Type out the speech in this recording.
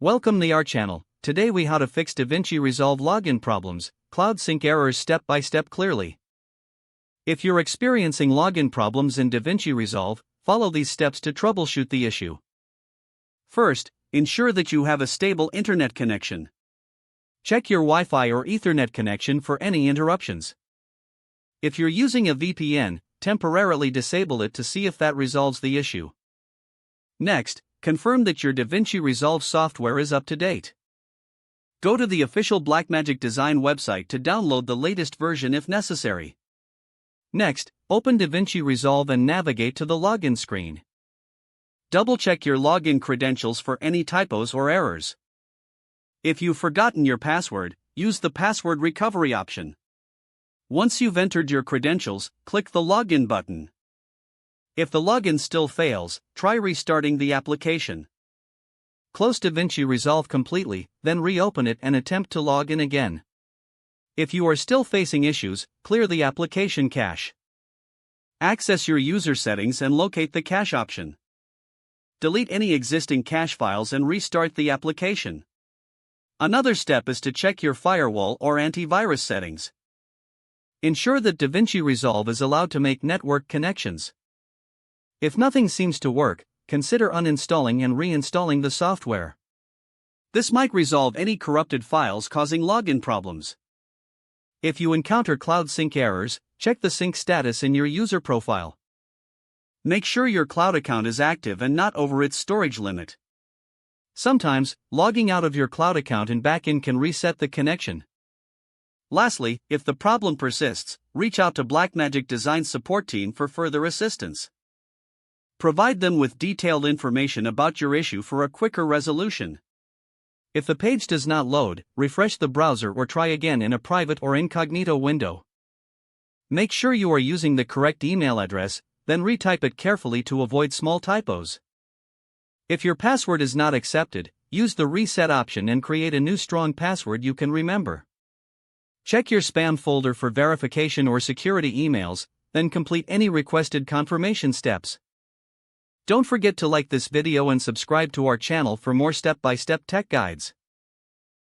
Welcome to our channel. Today we how to fix DaVinci Resolve login problems, cloud sync errors step by step clearly. If you're experiencing login problems in DaVinci Resolve, follow these steps to troubleshoot the issue. First, ensure that you have a stable internet connection. Check your Wi-Fi or Ethernet connection for any interruptions. If you're using a VPN, temporarily disable it to see if that resolves the issue. Next, confirm that your DaVinci Resolve software is up to date. Go to the official Blackmagic Design website to download the latest version if necessary. Next, open DaVinci Resolve and navigate to the login screen. Double-check your login credentials for any typos or errors. If you've forgotten your password, use the password recovery option. Once you've entered your credentials, click the Login button. If the login still fails, try restarting the application. Close DaVinci Resolve completely, then reopen it and attempt to log in again. If you are still facing issues, clear the application cache. Access your user settings and locate the cache option. Delete any existing cache files and restart the application. Another step is to check your firewall or antivirus settings. Ensure that DaVinci Resolve is allowed to make network connections. If nothing seems to work, consider uninstalling and reinstalling the software. This might resolve any corrupted files causing login problems. If you encounter cloud sync errors, check the sync status in your user profile. Make sure your cloud account is active and not over its storage limit. Sometimes, logging out of your cloud account and back in can reset the connection. Lastly, if the problem persists, reach out to Blackmagic Design support team for further assistance. Provide them with detailed information about your issue for a quicker resolution. If the page does not load, refresh the browser or try again in a private or incognito window. Make sure you are using the correct email address, then retype it carefully to avoid small typos. If your password is not accepted, use the reset option and create a new strong password you can remember. Check your spam folder for verification or security emails, then complete any requested confirmation steps. Don't forget to like this video and subscribe to our channel for more step-by-step tech guides.